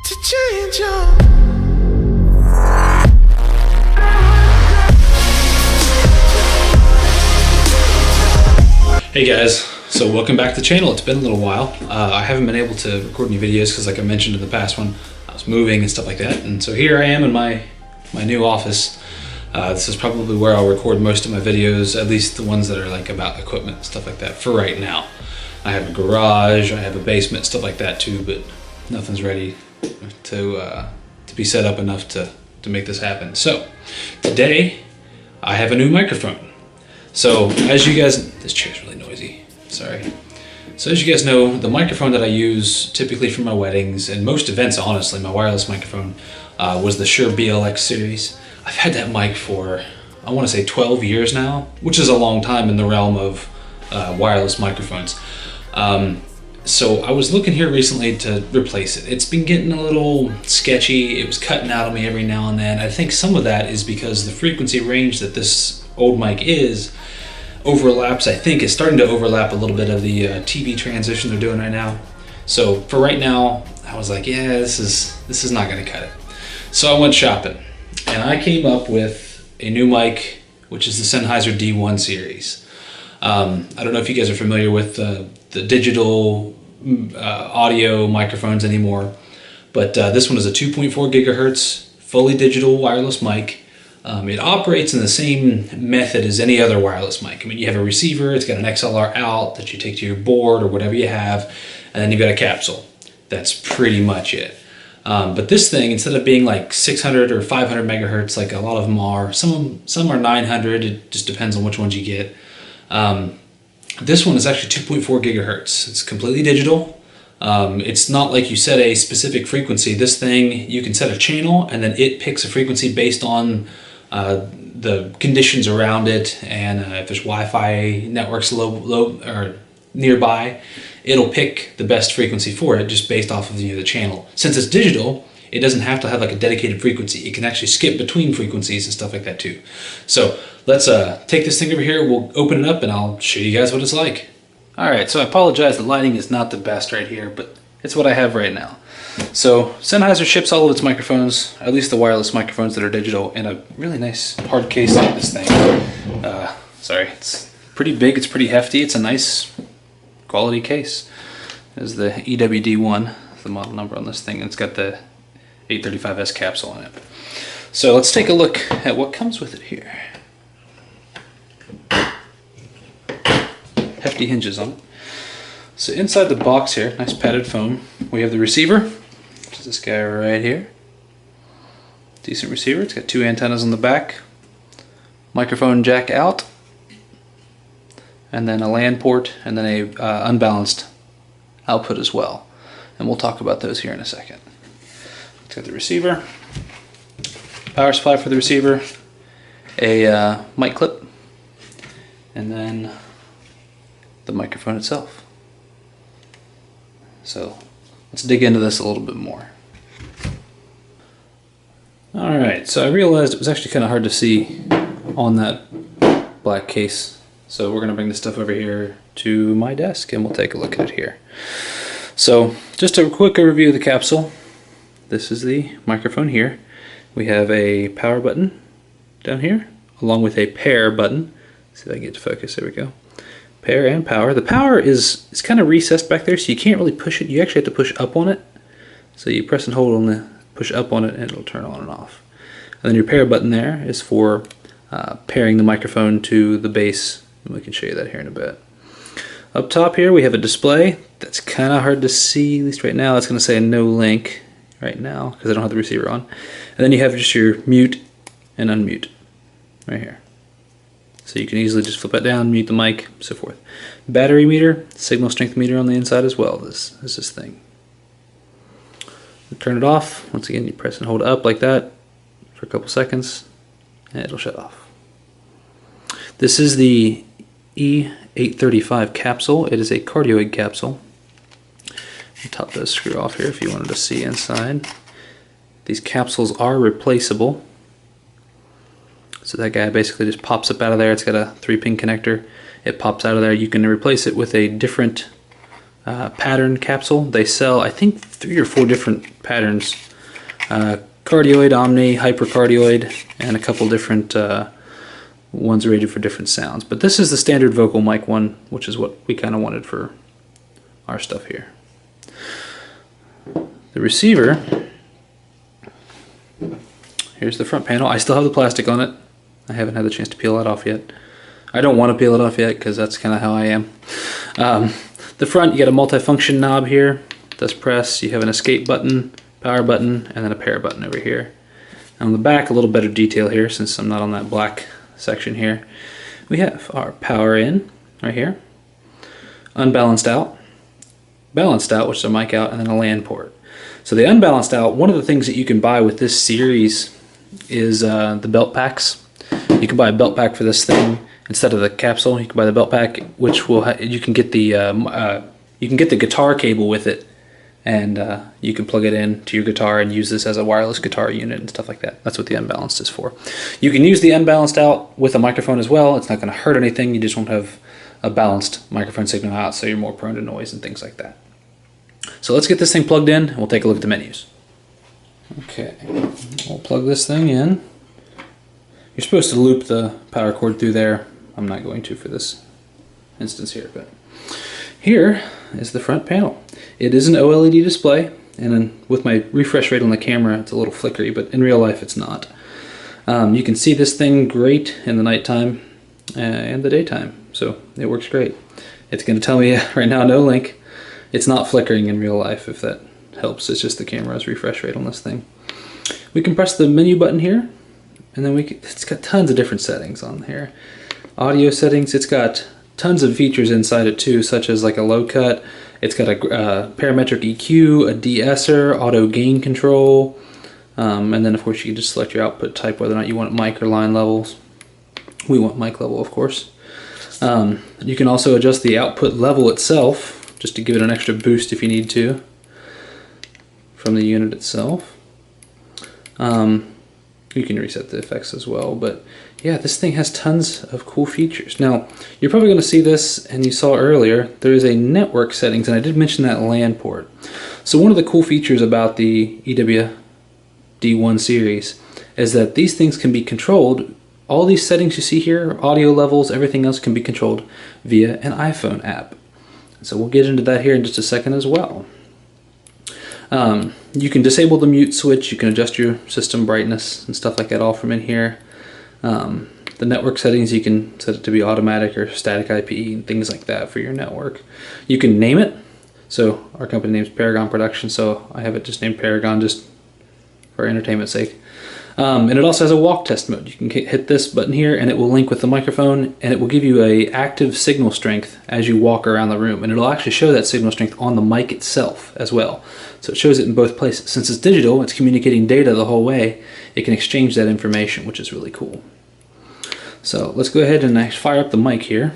to change your. Hey guys, so welcome back to the channel. It's been a little while. I haven't been able to record any videos because, like I mentioned in the past one, I was moving and stuff like that. And so here I am in my new office. This is probably where I'll record most of my videos, at least the ones that are like about equipment, stuff like that for right now. I have a garage, I have a basement, stuff like that too, but nothing's ready to be set up enough to make this happen. So today I have a new microphone. So as you guys, this chair's really noisy, sorry. So as you guys know, the microphone that I use typically for my weddings and most events, honestly, my wireless microphone was the Shure BLX series. I've had that mic for, I want to say 12 years now, which is a long time in the realm of wireless microphones. So I was looking here recently to replace it. It's been getting a little sketchy. It was cutting out on me every now and then. I think some of that is because the frequency range that this old mic overlaps. I think it's starting to overlap a little bit of the TV transition they're doing right now. So for right now, I was like, yeah, this is not going to cut it. So I went shopping and I came up with a new mic, which is the Sennheiser D1 series. I don't know if you guys are familiar with the digital audio microphones anymore, but this one is a 2.4 gigahertz fully digital wireless mic. It operates in the same method as any other wireless mic. I mean, you have a receiver, it's got an XLR out that you take to your board or whatever you have, and then you've got a capsule. That's pretty much it. But this thing, instead of being like 600 or 500 megahertz, like a lot of them are, some are 900, it just depends on which ones you get. This one is actually 2.4 gigahertz. It's completely digital. It's not like you set a specific frequency. This thing, you can set a channel and then it picks a frequency based on the conditions around it, and if there's Wi-Fi networks low or nearby, it'll pick the best frequency for it just based off of the channel. Since it's digital, it doesn't have to have like a dedicated frequency. It can actually skip between frequencies and stuff like that too. So let's take this thing over here, we'll open it up and I'll show you guys what it's like. Alright, so I apologize, the lighting is not the best right here, but it's what I have right now. So Sennheiser ships all of its microphones, at least the wireless microphones that are digital, in a really nice hard case like this thing. Sorry, it's pretty big, it's pretty hefty, it's a nice quality case. There's the ewD1, the model number on this thing, and it's got the 835S capsule in it. So let's take a look at what comes with it here. Hefty hinges on it. So inside the box here, nice padded foam, we have the receiver, which is this guy right here. Decent receiver, it's got two antennas on the back, microphone jack out, and then a LAN port, and then a unbalanced output as well. And we'll talk about those here in a second. It's got the receiver, power supply for the receiver, a mic clip, and then the microphone itself. So let's dig into this a little bit more. Alright, so I realized it was actually kind of hard to see on that black case. So we're going to bring this stuff over here to my desk and we'll take a look at it here. So just a quick overview of the capsule. This is the microphone here. We have a power button down here along with a pair button. Let's see if I can get to focus. There we go. Pair and power. The power is kind of recessed back there, so you can't really push it. You actually have to push up on it. So you press and hold on the push up on it and it'll turn on and off. And then your pair button there is for pairing the microphone to the base, and we can show you that here in a bit. Up top here we have a display that's kind of hard to see, at least right now. It's going to say no link right now because I don't have the receiver on. And then you have just your mute and unmute right here. So you can easily just flip it down, mute the mic, so forth. Battery meter, signal strength meter on the inside as well. This is this thing. Turn it off. Once again, you press and hold up like that for a couple seconds, and it'll shut off. This is the E835 capsule. It is a cardioid capsule. The top does screw off here if you wanted to see inside. These capsules are replaceable. So that guy basically just pops up out of there. It's got a 3-pin connector. It pops out of there. You can replace it with a different pattern capsule. They sell, I think, 3 or 4 different patterns. Cardioid, Omni, hypercardioid, and a couple different ones rated for different sounds. But this is the standard vocal mic one, which is what we kind of wanted for our stuff here. The receiver, here's the front panel. I still have the plastic on it. I haven't had the chance to peel that off yet. I don't want to peel it off yet because that's kind of how I am. The front, you got a multifunction knob here. Does press. You have an escape button, power button, and then a pair button over here. And on the back, a little better detail here since I'm not on that black section here. We have our power in right here, unbalanced out, balanced out, which is a mic out, and then a LAN port. So the unbalanced out, one of the things that you can buy with this series is the belt packs. You can buy a belt pack for this thing instead of the capsule. You can buy the belt pack, which will you can get the guitar cable with it, and you can plug it in to your guitar and use this as a wireless guitar unit and stuff like that. That's what the unbalanced is for. You can use the unbalanced out with a microphone as well. It's not going to hurt anything. You just won't have a balanced microphone signal out, so you're more prone to noise and things like that. So let's get this thing plugged in and we'll take a look at the menus. Okay, we'll plug this thing in. You're supposed to loop the power cord through there. I'm not going to for this instance here, but here is the front panel. It is an OLED display, and then with my refresh rate on the camera, it's a little flickery, but in real life it's not. You can see this thing great in the nighttime and the daytime, so it works great. It's going to tell me right now no link. It's not flickering in real life, if that helps. It's just the camera's refresh rate on this thing. We can press the menu button here, and then it's got tons of different settings on here. Audio settings, it's got tons of features inside it too, such as like a low cut. It's got a parametric EQ, a de-esser, auto gain control, and then of course you can just select your output type, whether or not you want mic or line levels. We want mic level, of course. You can also adjust the output level itself, just to give it an extra boost if you need to, from the unit itself. You can reset the effects as well, but yeah, this thing has tons of cool features. Now, you're probably going to see this, and you saw earlier, there is a network settings, and I did mention that LAN port. So one of the cool features about the ewD1 series is that these things can be controlled. All these settings you see here, audio levels, everything else can be controlled via an iPhone app. So we'll get into that here in just a second as well. You can disable the mute switch, you can adjust your system brightness and stuff like that all from in here. The network settings, you can set it to be automatic or static IP and things like that for your network. You can name it. So our company name's Paragon Production, so I have it just named Paragon just for entertainment's sake. And it also has a walk test mode. You can hit this button here and it will link with the microphone, and it will give you a active signal strength as you walk around the room, and it'll actually show that signal strength on the mic itself as well. So it shows it in both places. Since it's digital, it's communicating data the whole way, it can exchange that information, which is really cool. So let's go ahead and fire up the mic here.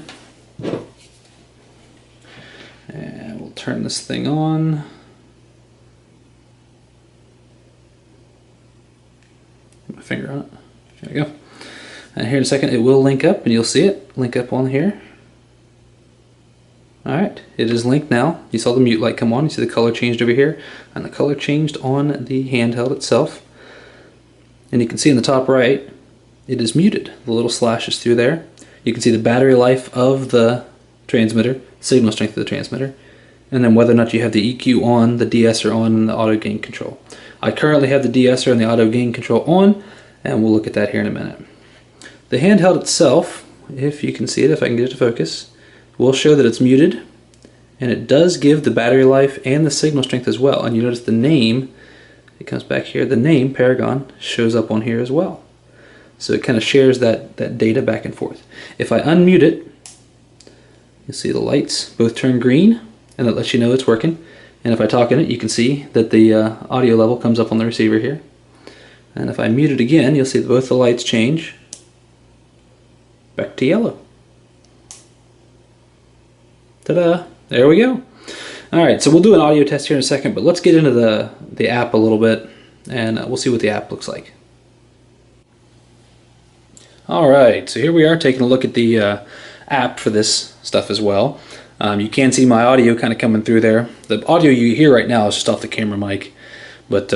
And we'll turn this thing on. My finger on it. There we go. And here in a second it will link up, and you'll see it link up on here. Alright, it is linked now. You saw the mute light come on, you see the color changed over here, and the color changed on the handheld itself. And you can see in the top right, it is muted. The little slash is through there. You can see the battery life of the transmitter, signal strength of the transmitter, and then whether or not you have the EQ on, the de-esser on, and the auto gain control. I currently have the de-esser and the auto gain control on, and we'll look at that here in a minute. The handheld itself, if you can see it, if I can get it to focus, will show that it's muted, and it does give the battery life and the signal strength as well. And you notice the name, it comes back here, the name, Paragon, shows up on here as well. So it kind of shares that data back and forth. If I unmute it, you'll see the lights both turn green, and that lets you know it's working. And if I talk in it, you can see that the audio level comes up on the receiver here. And if I mute it again, you'll see that both the lights change back to yellow. Ta-da! There we go. Alright, so we'll do an audio test here in a second, but let's get into the app a little bit, and we'll see what the app looks like. Alright, so here we are taking a look at the app for this stuff as well. You can see my audio kind of coming through there. The audio you hear right now is just off the camera mic, but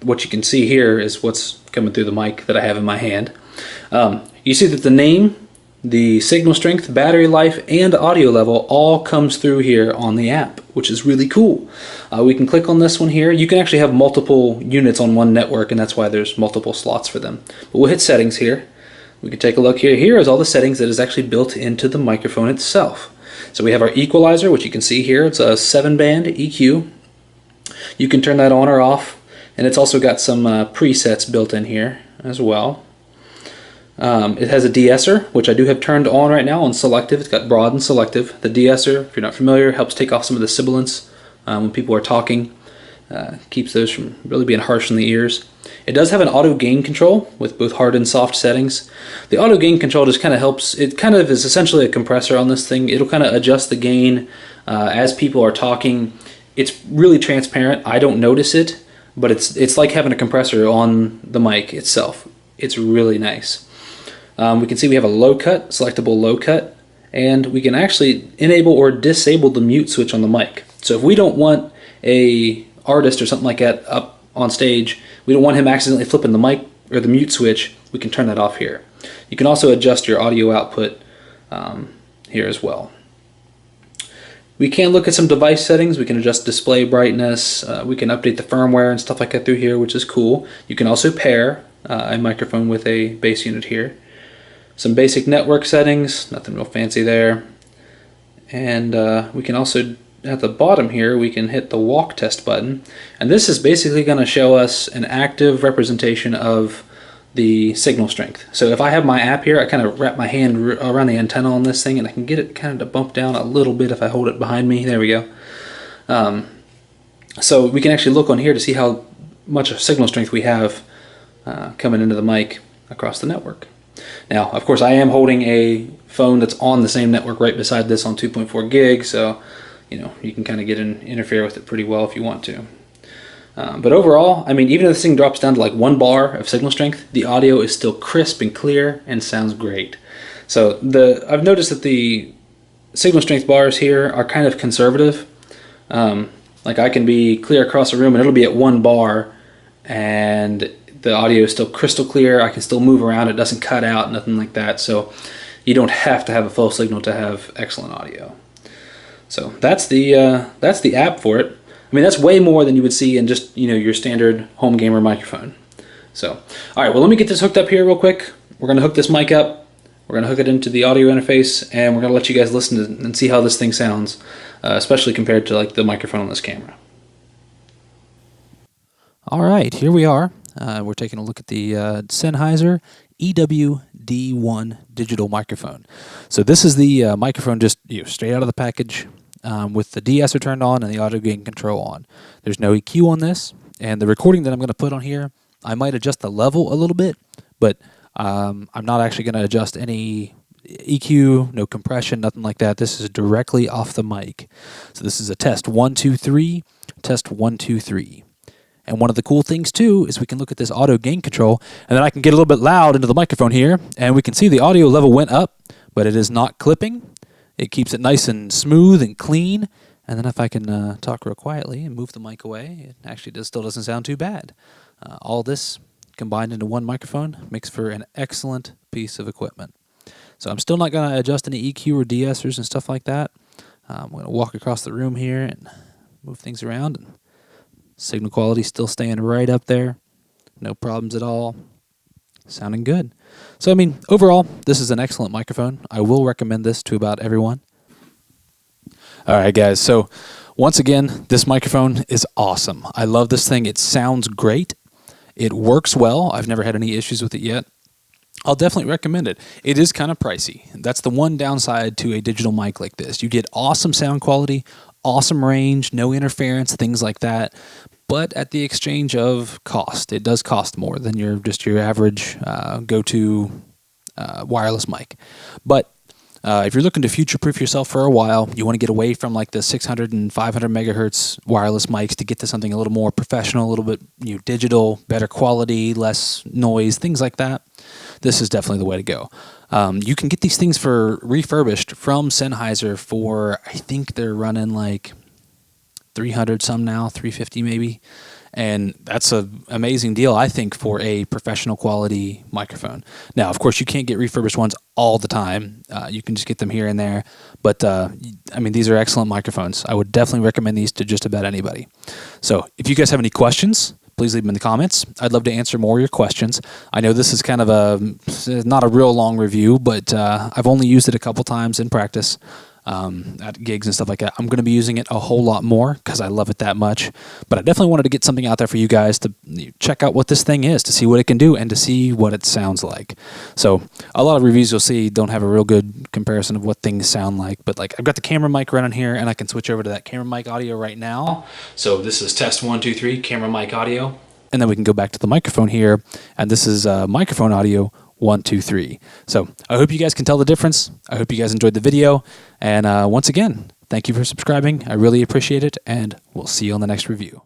what you can see here is what's coming through the mic that I have in my hand. You see that the name, the signal strength, battery life, and audio level all comes through here on the app, which is really cool. We can click on this one here. You can actually have multiple units on one network, and that's why there's multiple slots for them. But we'll hit settings here. We can take a look here. Here is all the settings that is actually built into the microphone itself. So we have our equalizer, which you can see here. It's a 7-band EQ. You can turn that on or off, and it's also got some presets built in here as well. It has a de-esser, which I do have turned on right now on selective. It's got broad and selective. The de-esser, if you're not familiar, helps take off some of the sibilance when people are talking. Keeps those from really being harsh in the ears. It does have an auto gain control with both hard and soft settings. The auto gain control just kind of helps. It kind of is essentially a compressor on this thing. It'll kind of adjust the gain as people are talking. It's really transparent. I don't notice it, but it's like having a compressor on the mic itself. It's really nice. We can see we have a low cut, selectable low cut, and we can actually enable or disable the mute switch on the mic. So if we don't want a artist or something like that up on stage, we don't want him accidentally flipping the mic or the mute switch, we can turn that off here. You can also adjust your audio output here as well. We can look at some device settings. We can adjust display brightness. We can update the firmware and stuff like that through here, which is cool. You can also pair a microphone with a bass unit here. Some basic network settings, nothing real fancy there. And we can also, at the bottom here, we can hit the walk test button. And this is basically going to show us an active representation of the signal strength. So if I have my app here, I kind of wrap my hand around the antenna on this thing, and I can get it kind of to bump down a little bit if I hold it behind me. There we go. So we can actually look on here to see how much of signal strength we have coming into the mic across the network. Now, of course, I am holding a phone that's on the same network right beside this on 2.4 gig, so you can kind of get in, interfere with it pretty well if you want to. But overall, I mean, even if this thing drops down to like 1 bar of signal strength, the audio is still crisp and clear and sounds great. So I've noticed that the signal strength bars here are kind of conservative. Like I can be clear across the room and it'll be at 1 bar, and the audio is still crystal clear. I can still move around. It doesn't cut out, nothing like that. So you don't have to have a full signal to have excellent audio. So that's the app for it. I mean, that's way more than you would see in just your standard home gamer microphone. So, all right, well, let me get this hooked up here real quick. We're going to hook this mic up. We're going to hook it into the audio interface, and we're going to let you guys listen to and see how this thing sounds, especially compared to like the microphone on this camera. All right, here we are. We're taking a look at the Sennheiser ewD1 Digital Microphone. So this is the microphone just straight out of the package with the de-esser turned on and the audio gain control on. There's no EQ on this, and the recording that I'm going to put on here, I might adjust the level a little bit, but I'm not actually going to adjust any EQ, no compression, nothing like that. This is directly off the mic. So this is a test 1 2 3, test 1 2 3. And one of the cool things too is we can look at this auto gain control, and then I can get a little bit loud into the microphone here, and we can see the audio level went up, but it is not clipping. It keeps it nice and smooth and clean. And then if I can talk real quietly and move the mic away, it actually still doesn't sound too bad. All this combined into one microphone makes for an excellent piece of equipment. So I'm still not going to adjust any EQ or de-essers and stuff like that. I'm going to walk across the room here and move things around, and signal quality still staying right up there. No problems at all. Sounding good. So, I mean, overall, this is an excellent microphone. I will recommend this to about everyone. All right, guys. So, once again, this microphone is awesome. I love this thing. It sounds great. It works well. I've never had any issues with it yet. I'll definitely recommend it. It is kind of pricey. That's the one downside to a digital mic like this. You get awesome sound quality, awesome range, no interference, things like that. But at the exchange of cost, it does cost more than your average go-to wireless mic. But If you're looking to future-proof yourself for a while, you want to get away from like the 600 and 500 megahertz wireless mics to get to something a little more professional, a little bit digital, better quality, less noise, things like that. This is definitely the way to go. You can get these things for refurbished from Sennheiser for, I think they're running like 300 some now, 350 maybe. And that's an amazing deal, I think, for a professional quality microphone. Now, of course, you can't get refurbished ones all the time. You can just get them here and there. But, I mean, these are excellent microphones. I would definitely recommend these to just about anybody. So if you guys have any questions, please leave them in the comments. I'd love to answer more of your questions. I know this is kind of not a real long review, but I've only used it a couple times in practice. At gigs and stuff like that. I'm going to be using it a whole lot more because I love it that much. But I definitely wanted to get something out there for you guys to check out what this thing is, to see what it can do, and to see what it sounds like. So a lot of reviews you'll see don't have a real good comparison of what things sound like. But like I've got the camera mic running here, and I can switch over to that camera mic audio right now. So this is test 1, 2, 3, camera mic audio. And then we can go back to the microphone here, and this is microphone audio 1, 2, 3. So I hope you guys can tell the difference. I hope you guys enjoyed the video. And once again, thank you for subscribing. I really appreciate it, and we'll see you on the next review.